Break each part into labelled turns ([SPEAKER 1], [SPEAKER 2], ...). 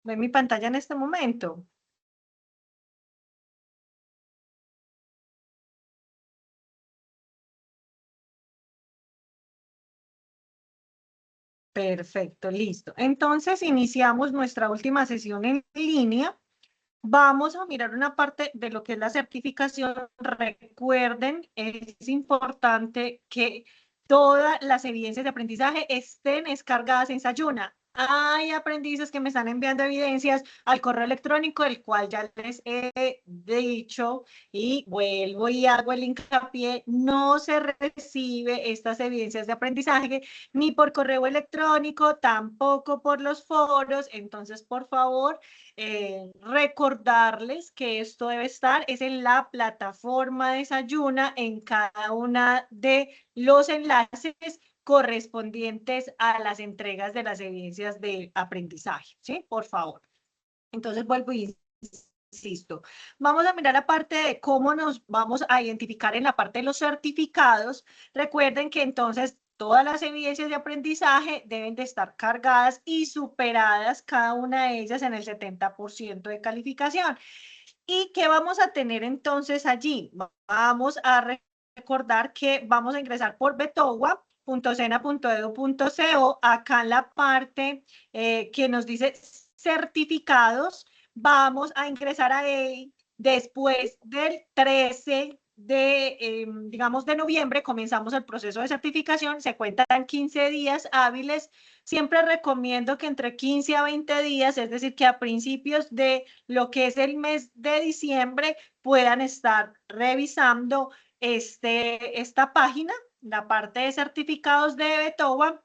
[SPEAKER 1] ¿Ven mi pantalla en este momento? Perfecto, listo. Entonces, iniciamos nuestra última sesión en línea. Vamos a mirar una parte de lo que es la certificación. Recuerden, es importante que todas las evidencias de aprendizaje estén descargadas en Sayuna. Hay aprendices que me están enviando evidencias al correo electrónico, el cual ya les he dicho y vuelvo y hago el hincapié, no se recibe estas evidencias de aprendizaje ni por correo electrónico, tampoco por los foros. Entonces, por favor, recordarles que esto debe estar es en la plataforma de Sayuna, en cada una de los enlaces correspondientes a las entregas de las evidencias de aprendizaje, ¿sí? Por favor. Entonces vuelvo y insisto. Vamos a mirar la parte de cómo nos vamos a identificar en la parte de los certificados. Recuerden que entonces todas las evidencias de aprendizaje deben de estar cargadas y superadas cada una de ellas en el 70% de calificación. ¿Y qué vamos a tener entonces allí? Vamos a recordar que vamos a ingresar por betowa.sena.edu.co. Acá en la parte que nos dice certificados, vamos a ingresar a él después del 13 digamos, de noviembre. Comenzamos el proceso de certificación, se cuentan 15 días hábiles. Siempre recomiendo que entre 15 a 20 días, es decir, que a principios de lo que es el mes de diciembre, puedan estar revisando esta página, la parte de certificados de Betowa,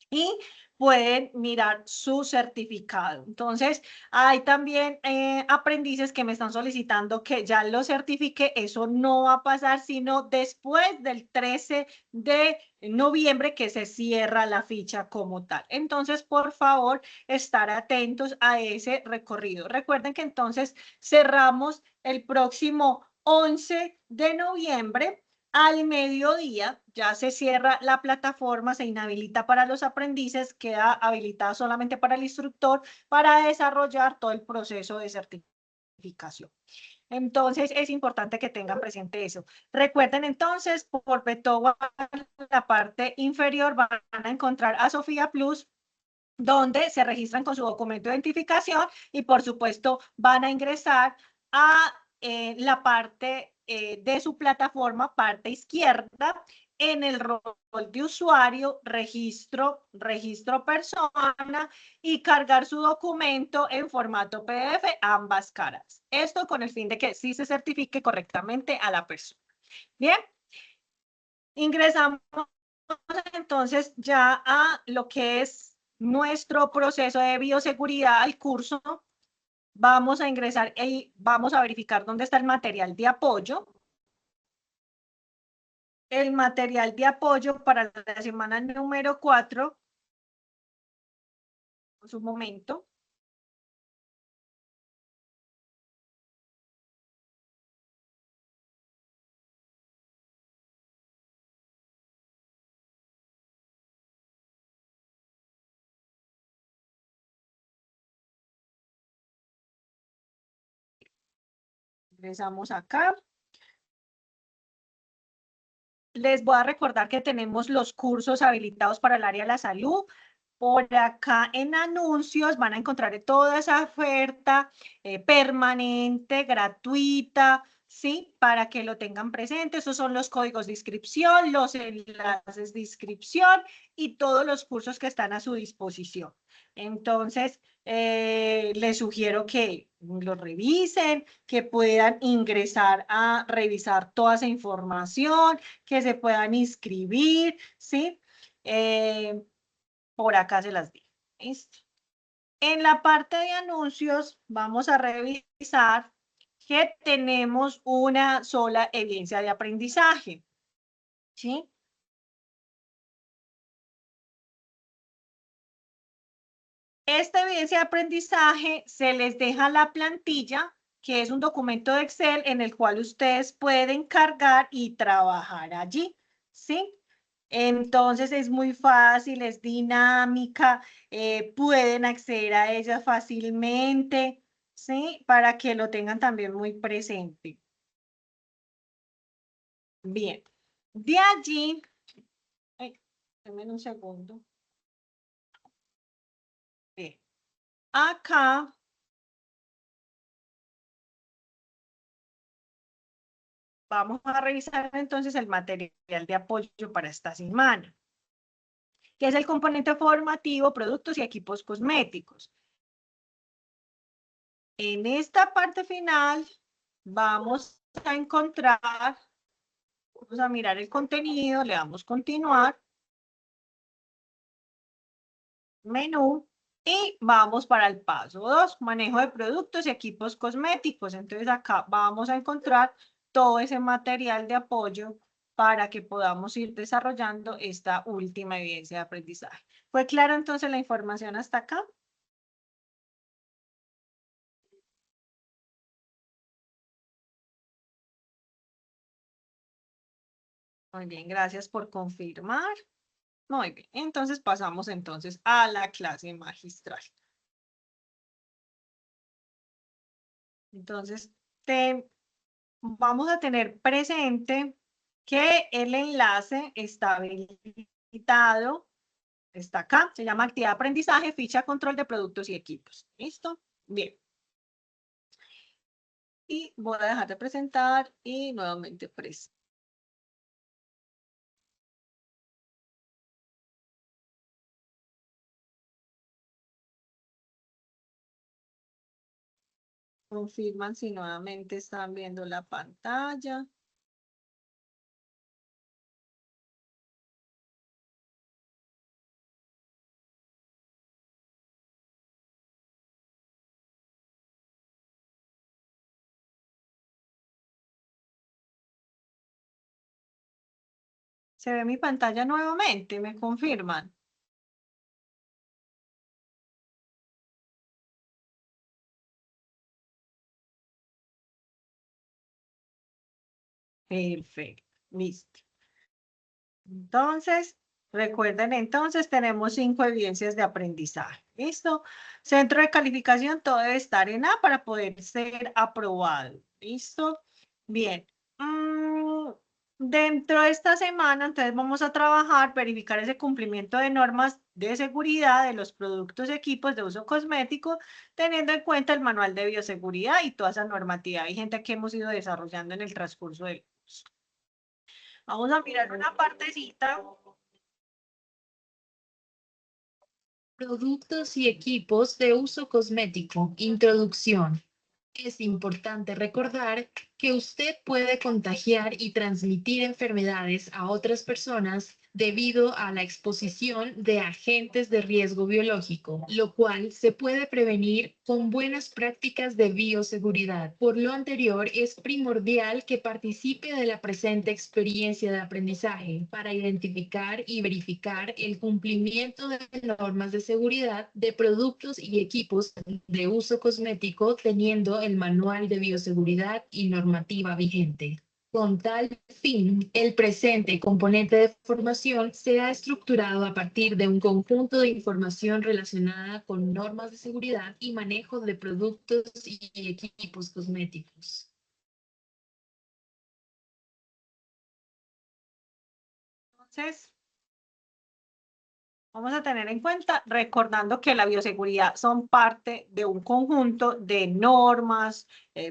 [SPEAKER 1] y pueden mirar su certificado. Entonces, hay también aprendices que me están solicitando que ya lo certifique. Eso no va a pasar sino después del 13 de noviembre, que se cierra la ficha como tal. Entonces, por favor, estar atentos a ese recorrido. Recuerden que entonces cerramos el próximo 11 de noviembre al mediodía. Ya se cierra la plataforma, se inhabilita para los aprendices, queda habilitada solamente para el instructor para desarrollar todo el proceso de certificación. Entonces, es importante que tengan presente eso. Recuerden entonces, por Betowa, la parte inferior van a encontrar a Sofía Plus, donde se registran con su documento de identificación y, por supuesto, van a ingresar a la parte de su plataforma, parte izquierda, en el rol de usuario, registro persona, y cargar su documento en formato PDF, ambas caras. Esto con el fin de que sí se certifique correctamente a la persona. Bien, ingresamos entonces ya a lo que es nuestro proceso de bioseguridad al curso. Vamos a ingresar y vamos a verificar dónde está el material de apoyo. El material de apoyo para la semana número 4. Un momento. Ingresamos acá. Les voy a recordar que tenemos los cursos habilitados para el área de la salud. Por acá en anuncios van a encontrar toda esa oferta permanente, gratuita, ¿sí? Para que lo tengan presente. Esos son los códigos de inscripción, los enlaces de inscripción y todos los cursos que están a su disposición. Entonces, les sugiero que lo revisen, que puedan ingresar a revisar toda esa información, que se puedan inscribir, ¿sí? Por acá se las di. ¿Listo? En la parte de anuncios vamos a revisar que tenemos una sola evidencia de aprendizaje, ¿sí? Esta evidencia de aprendizaje se les deja la plantilla, que es un documento de Excel en el cual ustedes pueden cargar y trabajar allí, ¿sí? Entonces es muy fácil, es dinámica, pueden acceder a ella fácilmente, ¿sí? Para que lo tengan también muy presente. Bien, de allí, ay, denme un segundo. Bien. Acá vamos a revisar entonces el material de apoyo para esta semana, que es el componente formativo, productos y equipos cosméticos. En esta parte final vamos a encontrar, vamos a mirar el contenido, le damos continuar, menú, y vamos para el paso 2, manejo de productos y equipos cosméticos. Entonces acá vamos a encontrar todo ese material de apoyo para que podamos ir desarrollando esta última evidencia de aprendizaje. ¿Fue claro entonces la información hasta acá? Muy bien, gracias por confirmar. Muy bien, entonces pasamos entonces a la clase magistral. Entonces, vamos a tener presente que el enlace está habilitado, está acá, se llama actividad de aprendizaje, ficha control de productos y equipos. ¿Listo? Bien. Y voy a dejar de presentar y nuevamente presento. Confirman si nuevamente están viendo la pantalla. ¿Se ve mi pantalla nuevamente? ¿Me confirman? Perfecto, listo. Entonces, recuerden entonces, tenemos 5 evidencias de aprendizaje. ¿Listo? Centro de calificación, todo debe estar en A para poder ser aprobado. ¿Listo? Bien. Dentro de esta semana, entonces vamos a trabajar, verificar ese cumplimiento de normas de seguridad de los productos y equipos de uso cosmético, teniendo en cuenta el manual de bioseguridad y toda esa normativa vigente que hemos ido desarrollando en el transcurso del curso. Vamos a mirar una partecita.
[SPEAKER 2] Productos y equipos de uso cosmético. Introducción. Es importante recordar que usted puede contagiar y transmitir enfermedades a otras personas debido a la exposición de agentes de riesgo biológico, lo cual se puede prevenir con buenas prácticas de bioseguridad. Por lo anterior, es primordial que participe de la presente experiencia de aprendizaje para identificar y verificar el cumplimiento de normas de seguridad de productos y equipos de uso cosmético teniendo el manual de bioseguridad y normativa vigente. Con tal fin, el presente componente de formación se ha estructurado a partir de un conjunto de información relacionada con normas de seguridad y manejo de productos y equipos cosméticos.
[SPEAKER 1] Entonces, vamos a tener en cuenta, recordando que la bioseguridad son parte de un conjunto de normas,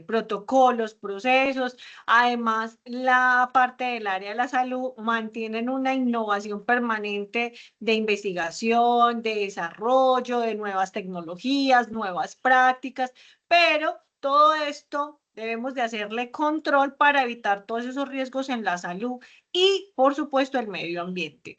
[SPEAKER 1] protocolos, procesos. Además, la parte del área de la salud mantienen una innovación permanente de investigación, de desarrollo, de nuevas tecnologías, nuevas prácticas, pero todo esto debemos de hacerle control para evitar todos esos riesgos en la salud y, por supuesto, el medio ambiente.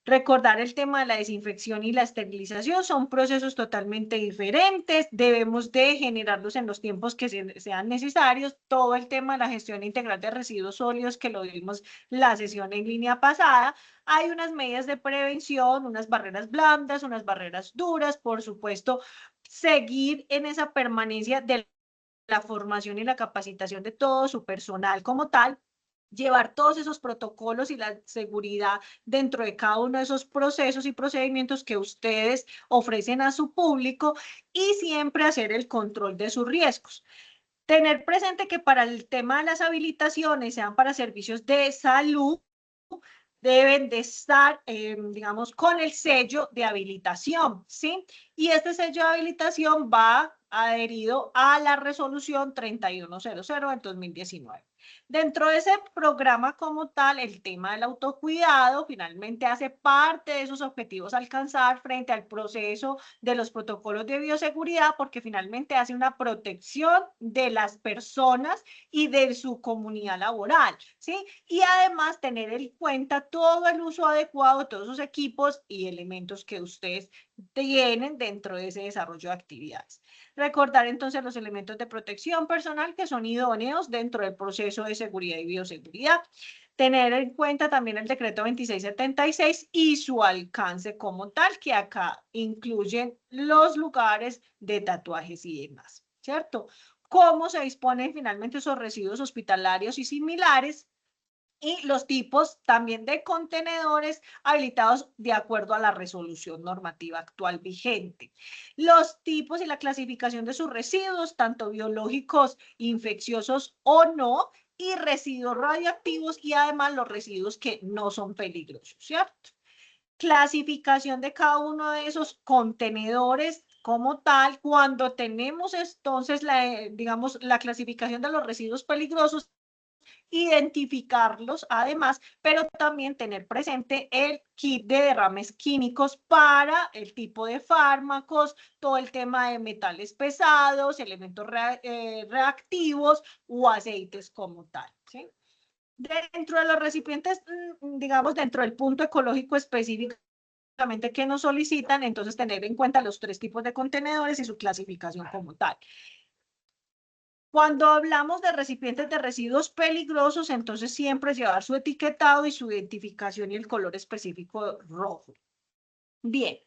[SPEAKER 1] Recordar el tema de la desinfección y la esterilización son procesos totalmente diferentes, debemos de generarlos en los tiempos que sean necesarios. Todo el tema de la gestión integral de residuos sólidos que lo vimos la sesión en línea pasada, hay unas medidas de prevención, unas barreras blandas, unas barreras duras, por supuesto, seguir en esa permanencia de la formación y la capacitación de todo su personal como tal, llevar todos esos protocolos y la seguridad dentro de cada uno de esos procesos y procedimientos que ustedes ofrecen a su público y siempre hacer el control de sus riesgos. Tener presente que para el tema de las habilitaciones, sean para servicios de salud, deben de estar, digamos, con el sello de habilitación, ¿sí? Y este sello de habilitación va adherido a la resolución 3100 del 2019. Dentro de ese programa como tal, el tema del autocuidado finalmente hace parte de esos objetivos a alcanzar frente al proceso de los protocolos de bioseguridad, porque finalmente hace una protección de las personas y de su comunidad laboral, ¿sí? Y además tener en cuenta todo el uso adecuado de todos esos equipos y elementos que ustedes tienen dentro de ese desarrollo de actividades. Recordar entonces los elementos de protección personal que son idóneos dentro del proceso de seguridad y bioseguridad. Tener en cuenta también el decreto 2676 y su alcance como tal, que acá incluyen los lugares de tatuajes y demás, ¿cierto? Cómo se disponen finalmente esos residuos hospitalarios y similares, y los tipos también de contenedores habilitados de acuerdo a la resolución normativa actual vigente. Los tipos y la clasificación de sus residuos, tanto biológicos, infecciosos o no, y residuos radioactivos y además los residuos que no son peligrosos, ¿cierto? Clasificación de cada uno de esos contenedores como tal, cuando tenemos entonces digamos, la clasificación de los residuos peligrosos, identificarlos además, pero también tener presente el kit de derrames químicos para el tipo de fármacos, todo el tema de metales pesados, elementos reactivos o aceites como tal, ¿sí? Dentro de los recipientes, digamos, dentro del punto ecológico específico que nos solicitan, entonces tener en cuenta los 3 tipos de contenedores y su clasificación como tal. Cuando hablamos de recipientes de residuos peligrosos, entonces siempre llevar su etiquetado y su identificación y el color específico rojo. Bien,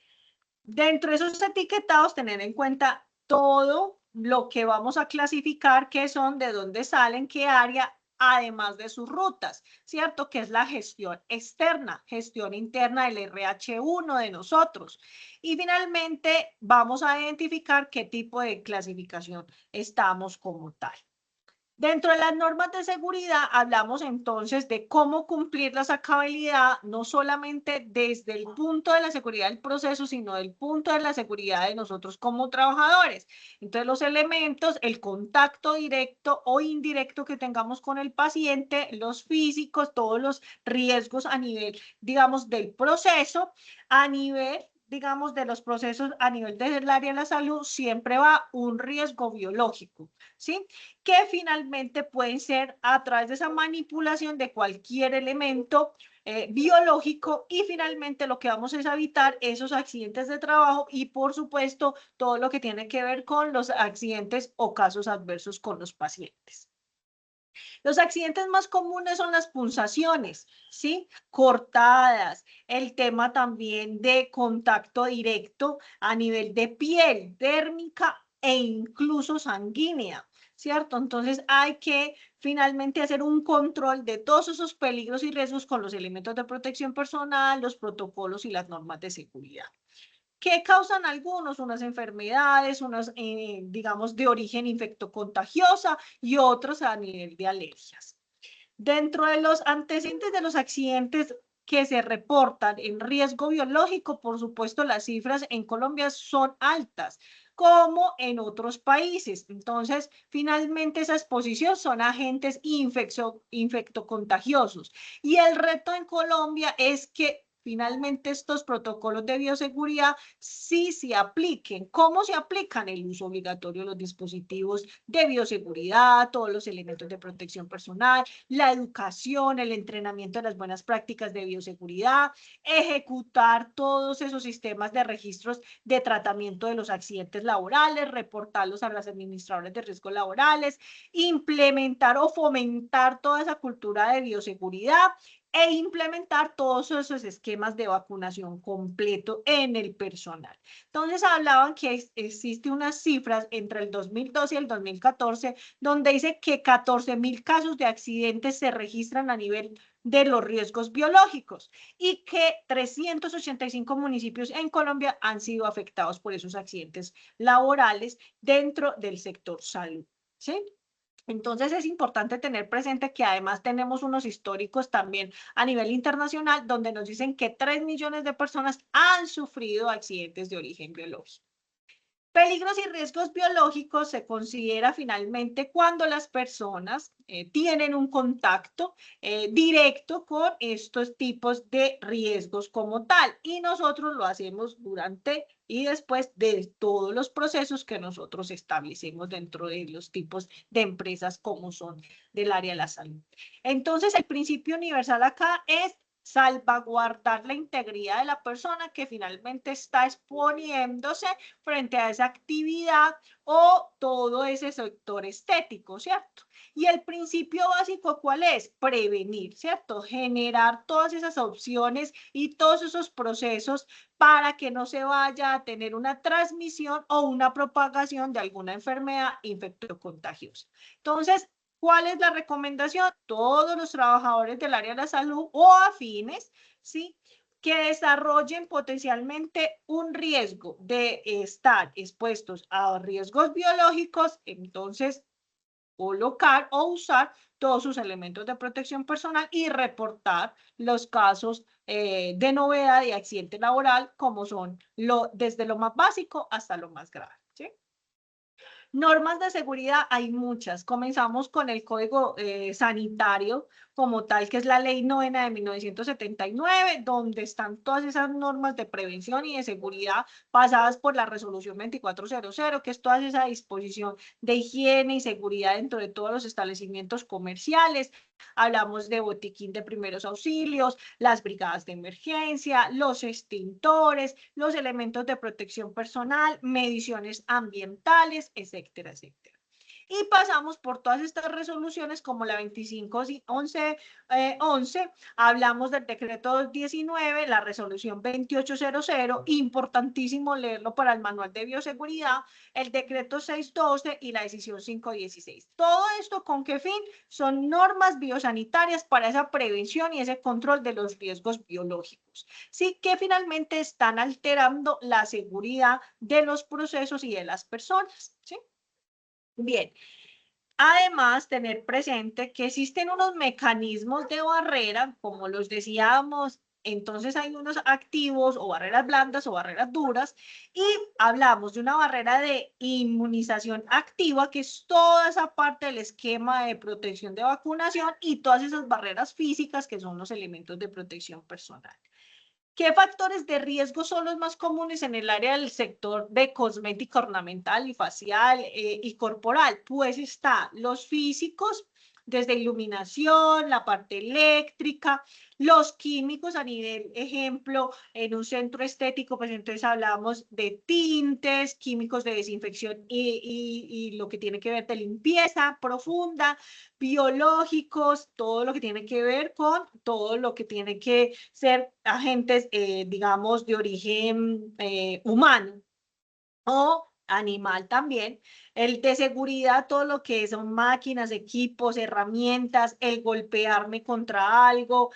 [SPEAKER 1] dentro de esos etiquetados, tener en cuenta todo lo que vamos a clasificar, qué son, de dónde salen, qué área, además de sus rutas, ¿cierto? Que es la gestión externa, gestión interna del RH1 de nosotros. Y finalmente vamos a identificar qué tipo de clasificación estamos como tal. Dentro de las normas de seguridad hablamos entonces de cómo cumplir la sacabilidad, no solamente desde el punto de la seguridad del proceso, sino del punto de la seguridad de nosotros como trabajadores. Entonces los elementos, el contacto directo o indirecto que tengamos con el paciente, los físicos, todos los riesgos a nivel, digamos, del proceso, a nivel, digamos, de los procesos a nivel del área de la salud, siempre va un riesgo biológico, ¿sí? Que finalmente pueden ser a través de esa manipulación de cualquier elemento biológico, y finalmente lo que vamos es evitar esos accidentes de trabajo y por supuesto todo lo que tiene que ver con los accidentes o casos adversos con los pacientes. Los accidentes más comunes son las punzaciones, ¿sí? Cortadas, el tema también de contacto directo a nivel de piel, dérmica e incluso sanguínea, ¿cierto? Entonces hay que finalmente hacer un control de todos esos peligros y riesgos con los elementos de protección personal, los protocolos y las normas de seguridad. ¿Qué causan algunos? Unas enfermedades, unas, digamos, de origen infectocontagiosa y otros a nivel de alergias. Dentro de los antecedentes de los accidentes que se reportan en riesgo biológico, por supuesto, las cifras en Colombia son altas, como en otros países. Entonces, finalmente esa exposición son agentes infectocontagiosos. Y el reto en Colombia es que finalmente estos protocolos de bioseguridad sí se apliquen. ¿Cómo se aplican? El uso obligatorio de los dispositivos de bioseguridad, todos los elementos de protección personal, la educación, el entrenamiento de las buenas prácticas de bioseguridad, ejecutar todos esos sistemas de registros de tratamiento de los accidentes laborales, reportarlos a las administradoras de riesgos laborales, implementar o fomentar toda esa cultura de bioseguridad, e implementar todos esos esquemas de vacunación completo en el personal. Entonces hablaban que existe unas cifras entre el 2012 y el 2014 donde dice que 14.000 casos de accidentes se registran a nivel de los riesgos biológicos y que 385 municipios en Colombia han sido afectados por esos accidentes laborales dentro del sector salud, ¿sí? Entonces es importante tener presente que además tenemos unos históricos también a nivel internacional donde nos dicen que 3 millones de personas han sufrido accidentes de origen biológico. Peligros y riesgos biológicos se considera finalmente cuando las personas tienen un contacto directo con estos tipos de riesgos como tal y nosotros lo hacemos durante y después de todos los procesos que nosotros establecemos dentro de los tipos de empresas como son del área de la salud. Entonces, el principio universal acá es salvaguardar la integridad de la persona que finalmente está exponiéndose frente a esa actividad o todo ese sector estético, ¿cierto? Y el principio básico, ¿cuál es? Prevenir, ¿cierto? Generar todas esas opciones y todos esos procesos para que no se vaya a tener una transmisión o una propagación de alguna enfermedad infectocontagiosa. Entonces, ¿cuál es la recomendación? Todos los trabajadores del área de la salud o afines, ¿sí? Que desarrollen potencialmente un riesgo de estar expuestos a riesgos biológicos, entonces colocar o usar todos sus elementos de protección personal y reportar los casos de novedad y accidente laboral como son desde lo más básico hasta lo más grave, ¿sí? Normas de seguridad hay muchas. Comenzamos con el Código Sanitario como tal, que es la Ley 9 de 1979, donde están todas esas normas de prevención y de seguridad pasadas por la Resolución 2400, que es toda esa disposición de higiene y seguridad dentro de todos los establecimientos comerciales. Hablamos de botiquín de primeros auxilios, las brigadas de emergencia, los extintores, los elementos de protección personal, mediciones ambientales, etcétera, etcétera. Y pasamos por todas estas resoluciones como la 2511, hablamos del decreto 19, la resolución 2800, importantísimo leerlo para el manual de bioseguridad, el decreto 612 y la decisión 516. Todo esto, ¿con qué fin? Son normas biosanitarias para esa prevención y ese control de los riesgos biológicos, sí, que finalmente están alterando la seguridad de los procesos y de las personas, ¿sí? Bien, además tener presente que existen unos mecanismos de barrera, como los decíamos, entonces hay unos activos o barreras blandas o barreras duras, y hablamos de una barrera de inmunización activa, que es toda esa parte del esquema de protección de vacunación y todas esas barreras físicas que son los elementos de protección personal. ¿Qué factores de riesgo son los más comunes en el área del sector de cosmética ornamental y facial y corporal? Pues está los físicos, desde iluminación, la parte eléctrica, los químicos a nivel, ejemplo, en un centro estético, pues entonces hablamos de tintes, químicos de desinfección y lo que tiene que ver de limpieza profunda, biológicos, todo lo que tiene que ver con todo lo que tiene que ser agentes, digamos, de origen humano o animal también. El de seguridad, todo lo que son máquinas, equipos, herramientas, el golpearme contra algo,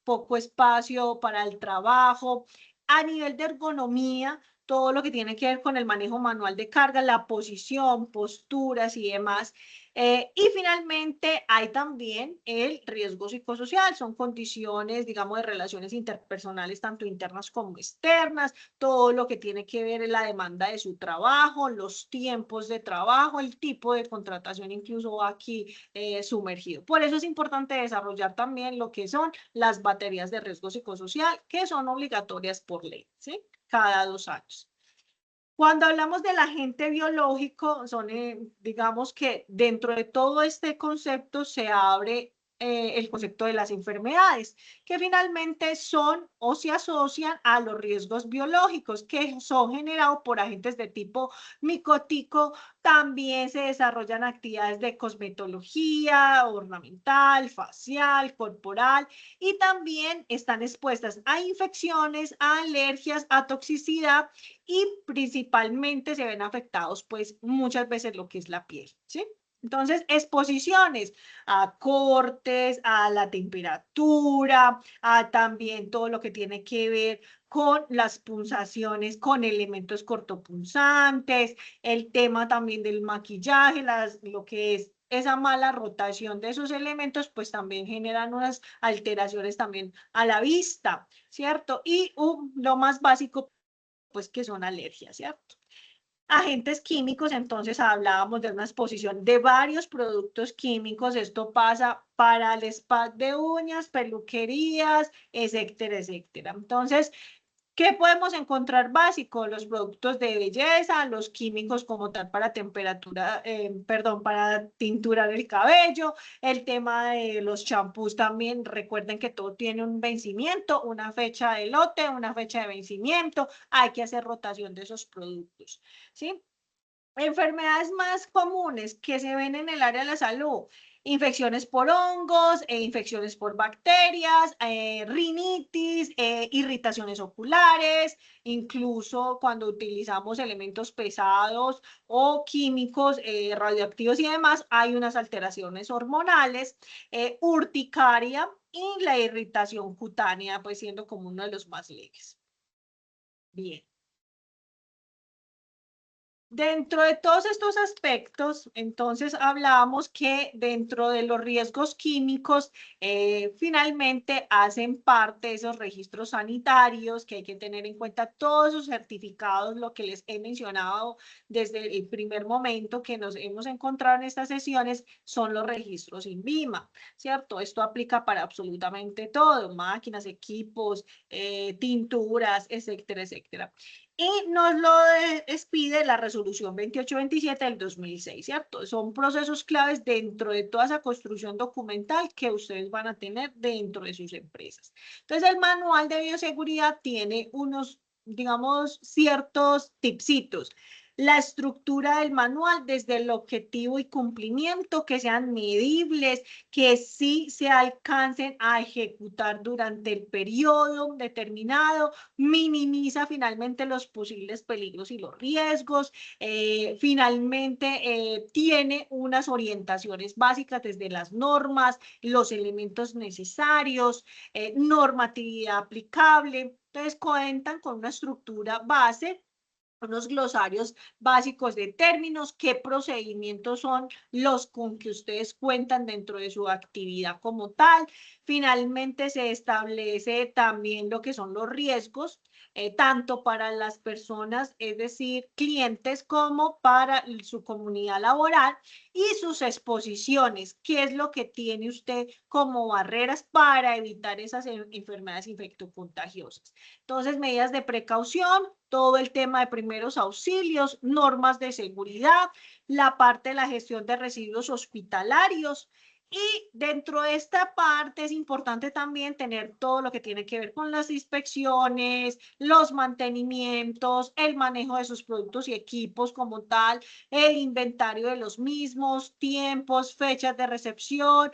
[SPEAKER 1] poco espacio para el trabajo. A nivel de ergonomía, todo lo que tiene que ver con el manejo manual de carga, la posición, posturas y demás. Y finalmente hay también el riesgo psicosocial, son condiciones, digamos, de relaciones interpersonales, tanto internas como externas, todo lo que tiene que ver en la demanda de su trabajo, los tiempos de trabajo, el tipo de contratación incluso aquí sumergido. Por eso es importante desarrollar también lo que son las baterías de riesgo psicosocial, que son obligatorias por ley, ¿sí? Cada 2 años. Cuando hablamos del agente biológico, son, digamos que dentro de todo este concepto se abre el concepto de las enfermedades, que finalmente son o se asocian a los riesgos biológicos que son generados por agentes de tipo micotico. También se desarrollan actividades de cosmetología, ornamental, facial, corporal, y también están expuestas a infecciones, a alergias, a toxicidad, y principalmente se ven afectados pues muchas veces lo que es la piel, ¿sí? Entonces, exposiciones a cortes, a la temperatura, a también todo lo que tiene que ver con las punzaciones, con elementos cortopunzantes, el tema también del maquillaje, lo que es esa mala rotación de esos elementos, pues también generan unas alteraciones también a la vista, ¿cierto? Y lo más básico, pues que son alergias, ¿cierto? Agentes químicos, entonces hablábamos de una exposición de varios productos químicos. Esto pasa para el spa de uñas, peluquerías, etcétera, etcétera. Entonces, ¿qué podemos encontrar básico? Los productos de belleza, los químicos como tal para temperatura, perdón, para tinturar el cabello, el tema de los champús también. Recuerden que todo tiene un vencimiento, una fecha de lote, una fecha de vencimiento. Hay que hacer rotación de esos productos, ¿sí? Enfermedades más comunes que se ven en el área de la salud: infecciones por hongos, infecciones por bacterias, rinitis, irritaciones oculares, incluso cuando utilizamos elementos pesados o químicos radioactivos y demás, hay unas alteraciones hormonales, urticaria y la irritación cutánea, pues siendo como uno de los más leves. Bien. Dentro de todos estos aspectos, entonces hablamos que dentro de los riesgos químicos, finalmente hacen parte de esos registros sanitarios que hay que tener en cuenta, todos esos certificados, lo que les he mencionado desde el primer momento que nos hemos encontrado en estas sesiones, son los registros INVIMA, ¿cierto? Esto aplica para absolutamente todo: máquinas, equipos, tinturas, etcétera, etcétera. Y nos lo expide la resolución 2827 del 2006, ¿cierto? Son procesos claves dentro de toda esa construcción documental que ustedes van a tener dentro de sus empresas. Entonces, el manual de bioseguridad tiene unos, digamos, ciertos tipsitos. La estructura del manual, desde el objetivo y cumplimiento, que sean medibles, que sí se alcancen a ejecutar durante el periodo determinado, minimiza finalmente los posibles peligros y los riesgos, finalmente tiene unas orientaciones básicas desde las normas, los elementos necesarios, normatividad aplicable. Entonces cuentan con una estructura base, unos glosarios básicos de términos, qué procedimientos son los con que ustedes cuentan dentro de su actividad como tal. Finalmente se establece también lo que son los riesgos, tanto para las personas, es decir, clientes, como para su comunidad laboral, y sus exposiciones, qué es lo que tiene usted como barreras para evitar esas enfermedades infectocontagiosas. Entonces, medidas de precaución, todo el tema de primeros auxilios, normas de seguridad, la parte de la gestión de residuos hospitalarios. Y dentro de esta parte es importante también tener todo lo que tiene que ver con las inspecciones, los mantenimientos, el manejo de sus productos y equipos como tal, el inventario de los mismos, tiempos, fechas de recepción,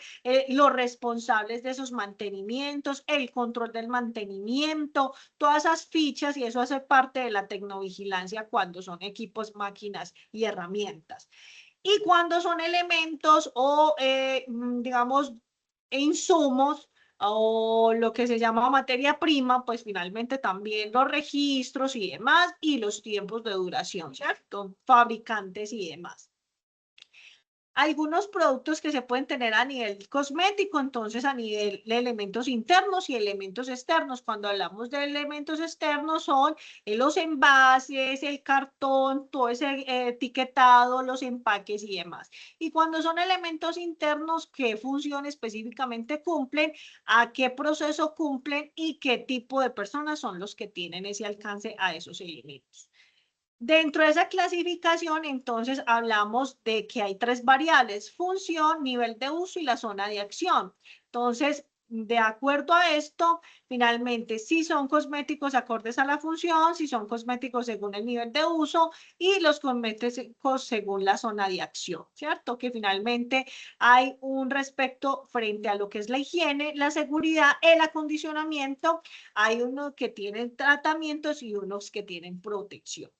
[SPEAKER 1] los responsables de esos mantenimientos, el control del mantenimiento, todas esas fichas, y eso hace parte de la tecnovigilancia cuando son equipos, máquinas y herramientas. Y cuando son elementos o, digamos, insumos o lo que se llama materia prima, pues finalmente también los registros y demás, y los tiempos de duración, ¿cierto? Fabricantes y demás. Algunos productos que se pueden tener a nivel cosmético, entonces a nivel de elementos internos y elementos externos. Cuando hablamos de elementos externos son los envases, el cartón, todo ese etiquetado, los empaques y demás. Y cuando son elementos internos, ¿qué función específicamente cumplen? ¿A qué proceso cumplen? ¿Y qué tipo de personas son los que tienen ese alcance a esos elementos? Dentro de esa clasificación, entonces, hablamos de que hay 3 variables: función, nivel de uso y la zona de acción. Entonces, de acuerdo a esto, finalmente, si son cosméticos acordes a la función, si son cosméticos según el nivel de uso y los cosméticos según la zona de acción, ¿cierto? Que finalmente hay un respecto frente a lo que es la higiene, la seguridad, el acondicionamiento. Hay unos que tienen tratamientos y unos que tienen protección.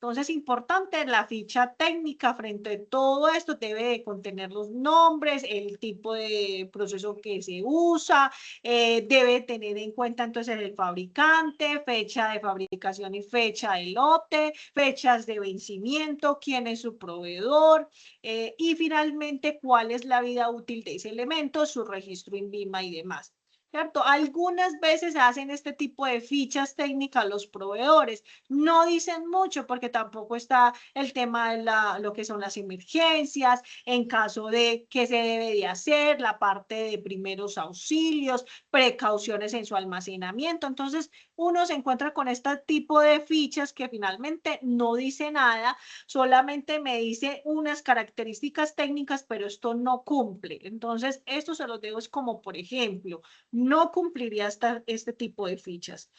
[SPEAKER 1] Entonces, importante, la ficha técnica frente a todo esto debe de contener los nombres, el tipo de proceso que se usa, debe tener en cuenta entonces el fabricante, fecha de fabricación y fecha de lote, fechas de vencimiento, quién es su proveedor, y finalmente cuál es la vida útil de ese elemento, su registro INVIMA y demás. ¿Cierto? Algunas veces hacen este tipo de fichas técnicas los proveedores. No dicen mucho porque tampoco está el tema de lo que son las emergencias, en caso de qué se debe de hacer, la parte de primeros auxilios, precauciones en su almacenamiento. Entonces, uno se encuentra con este tipo de fichas que finalmente no dice nada, solamente me dice unas características técnicas, pero esto no cumple. Entonces, esto se los dejo es como, por ejemplo, no cumpliría este tipo de fichas.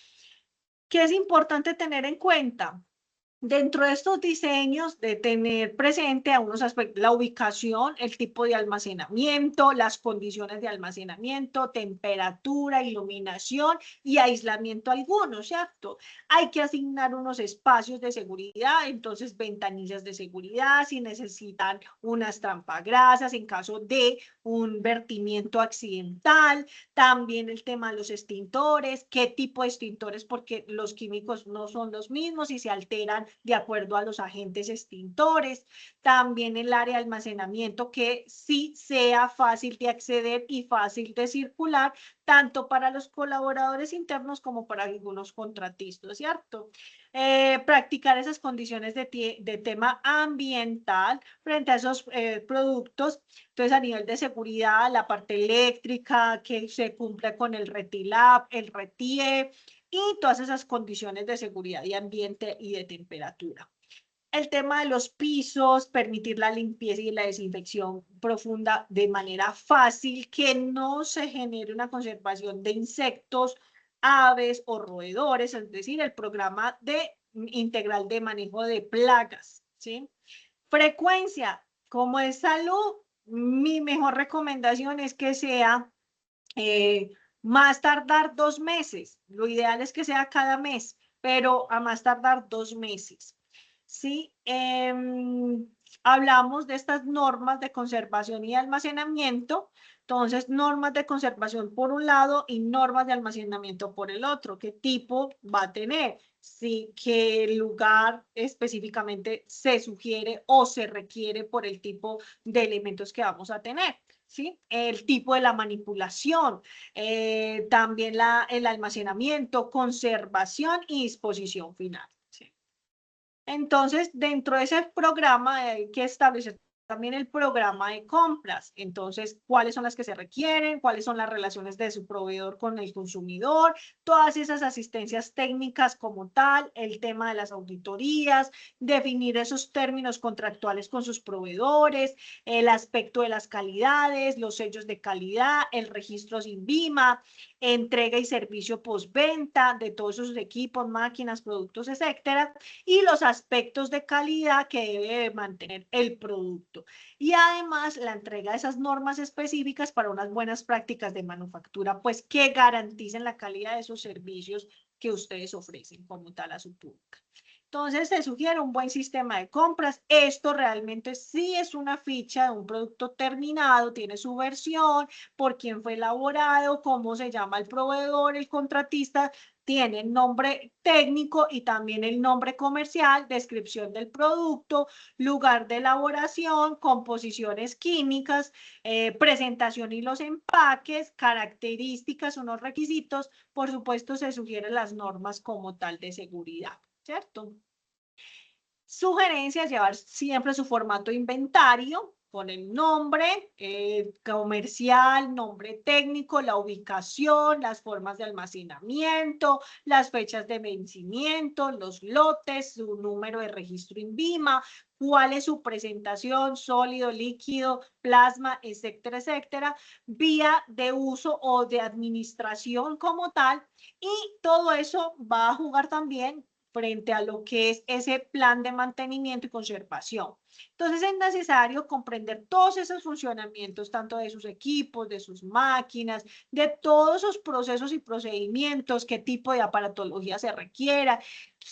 [SPEAKER 1] ¿Qué es importante tener en cuenta? Dentro de estos diseños, de tener presente a unos aspectos: la ubicación, el tipo de almacenamiento, las condiciones de almacenamiento, temperatura, iluminación y aislamiento alguno, ¿cierto? Hay que asignar unos espacios de seguridad, entonces ventanillas de seguridad, si necesitan unas trampagrasas en caso de un vertimiento accidental, también el tema de los extintores, qué tipo de extintores, porque los químicos no son los mismos y se alteran de acuerdo a los agentes extintores. También el área de almacenamiento, que sí sea fácil de acceder y fácil de circular, tanto para los colaboradores internos como para algunos contratistas, ¿cierto? Practicar esas condiciones de tema ambiental frente a esos productos. Entonces, a nivel de seguridad, la parte eléctrica, que se cumpla con el RETILAB, el RETIE y todas esas condiciones de seguridad y ambiente y de temperatura. El tema de los pisos, permitir la limpieza y la desinfección profunda de manera fácil, que no se genere una conservación de insectos, aves o roedores, es decir, el programa integral de manejo de plagas, ¿sí? Frecuencia, como es salud, mi mejor recomendación es que sea más tardar 2 meses. Lo ideal es que sea cada mes, pero a más tardar 2 meses. ¿Sí? Hablamos de estas normas de conservación y almacenamiento. Entonces, normas de conservación por un lado y normas de almacenamiento por el otro. ¿Qué tipo va a tener? Sí, qué lugar específicamente se sugiere o se requiere por el tipo de elementos que vamos a tener. ¿Sí? El tipo de la manipulación, también el almacenamiento, conservación y disposición final. ¿Sí? Entonces, dentro de ese programa hay que establecer también el programa de compras. Entonces, cuáles son las que se requieren, cuáles son las relaciones de su proveedor con el consumidor, todas esas asistencias técnicas como tal, el tema de las auditorías, definir esos términos contractuales con sus proveedores, el aspecto de las calidades, los sellos de calidad, el registro INVIMA, entrega y servicio postventa de todos esos equipos, máquinas, productos, etcétera, y los aspectos de calidad que debe mantener el producto. Y además la entrega de esas normas específicas para unas buenas prácticas de manufactura, pues que garanticen la calidad de esos servicios que ustedes ofrecen como tal a su público. Entonces, se sugiere un buen sistema de compras. Esto realmente sí es una ficha de un producto terminado, tiene su versión, por quién fue elaborado, cómo se llama el proveedor, el contratista, tiene el nombre técnico y también el nombre comercial, descripción del producto, lugar de elaboración, composiciones químicas, presentación y los empaques, características, unos requisitos. Por supuesto, se sugieren las normas como tal de seguridad, ¿cierto? Sugerencias: llevar siempre su formato de inventario, con el nombre comercial, nombre técnico, la ubicación, las formas de almacenamiento, las fechas de vencimiento, los lotes, su número de registro INVIMA, cuál es su presentación, sólido, líquido, plasma, etcétera, etcétera, vía de uso o de administración como tal, y todo eso va a jugar también frente a lo que es ese plan de mantenimiento y conservación. Entonces es necesario comprender todos esos funcionamientos, tanto de sus equipos, de sus máquinas, de todos esos procesos y procedimientos, qué tipo de aparatología se requiera,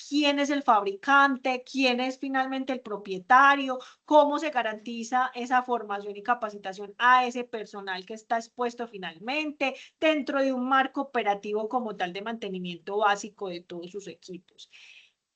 [SPEAKER 1] quién es el fabricante, quién es finalmente el propietario, cómo se garantiza esa formación y capacitación a ese personal que está expuesto finalmente dentro de un marco operativo como tal de mantenimiento básico de todos sus equipos.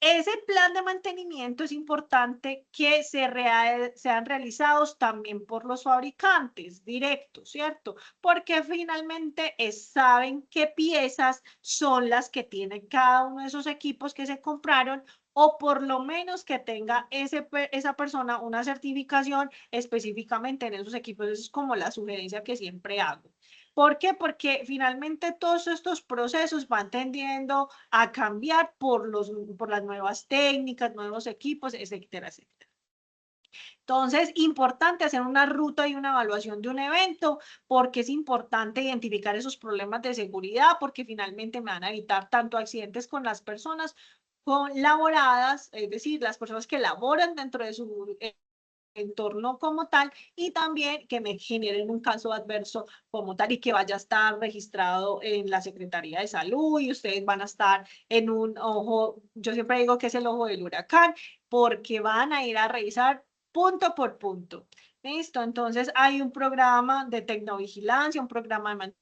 [SPEAKER 1] Ese plan de mantenimiento es importante que sean realizados también por los fabricantes directos, ¿cierto? Porque finalmente saben qué piezas son las que tienen cada uno de esos equipos que se compraron, o por lo menos que tenga esa persona una certificación específicamente en esos equipos. Eso es como la sugerencia que siempre hago. ¿Por qué? Porque finalmente todos estos procesos van tendiendo a cambiar por las nuevas técnicas, nuevos equipos, etcétera, etcétera. Entonces, importante hacer una ruta y una evaluación de un evento, porque es importante identificar esos problemas de seguridad, porque finalmente me van a evitar tanto accidentes con las personas laboradas, es decir, las personas que laboran dentro de su entorno como tal, y también que me generen un caso adverso como tal y que vaya a estar registrado en la Secretaría de Salud, y ustedes van a estar en un ojo, yo siempre digo que es el ojo del huracán, porque van a ir a revisar punto por punto. ¿Listo? Entonces hay un programa de tecnovigilancia, un programa de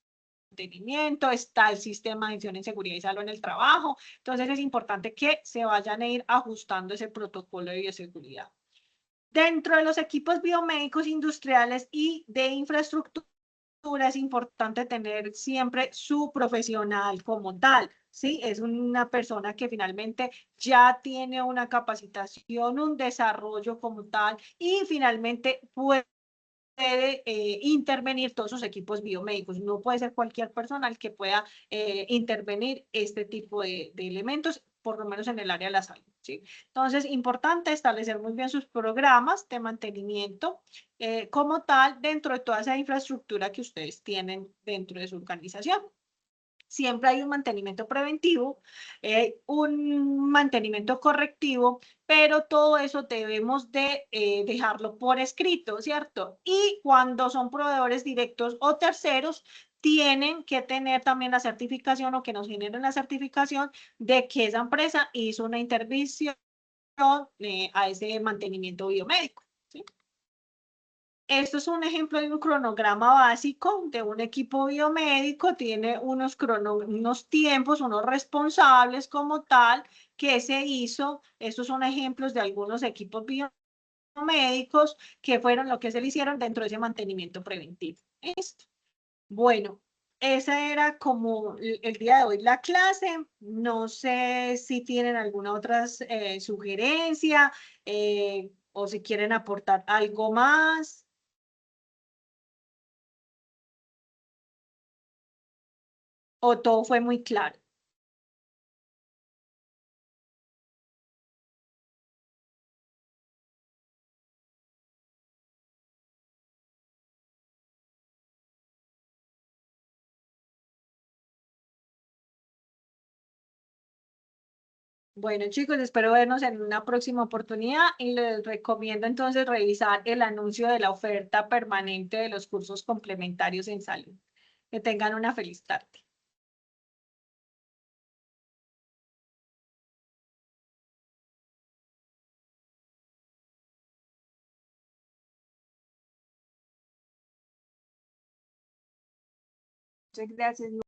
[SPEAKER 1] mantenimiento, está el sistema de gestión en seguridad y salud en el trabajo. Entonces es importante que se vayan a ir ajustando ese protocolo de bioseguridad. Dentro de los equipos biomédicos industriales y de infraestructura es importante tener siempre su profesional como tal, ¿sí? Es una persona que finalmente ya tiene una capacitación, un desarrollo como tal, y finalmente puede intervenir todos sus equipos biomédicos. No puede ser cualquier persona el que pueda intervenir este tipo de elementos, por lo menos en el área de la salud, ¿sí? Entonces, importante establecer muy bien sus programas de mantenimiento como tal dentro de toda esa infraestructura que ustedes tienen dentro de su organización. Siempre hay un mantenimiento preventivo, un mantenimiento correctivo, pero todo eso debemos de dejarlo por escrito, ¿cierto? Y cuando son proveedores directos o terceros, tienen que tener también la certificación, o que nos generen la certificación de que esa empresa hizo una intervención a ese mantenimiento biomédico, ¿sí? Esto es un ejemplo de un cronograma básico de un equipo biomédico. Tiene unos tiempos, unos responsables como tal que se hizo. Estos son ejemplos de algunos equipos biomédicos que fueron lo que se le hicieron dentro de ese mantenimiento preventivo. Esto. Bueno, esa era como el día de hoy la clase. No sé si tienen alguna otra sugerencia o si quieren aportar algo más. ¿O todo fue muy claro? Bueno, chicos, espero vernos en una próxima oportunidad, y les recomiendo entonces revisar el anuncio de la oferta permanente de los cursos complementarios en salud. Que tengan una feliz tarde. Muchas gracias.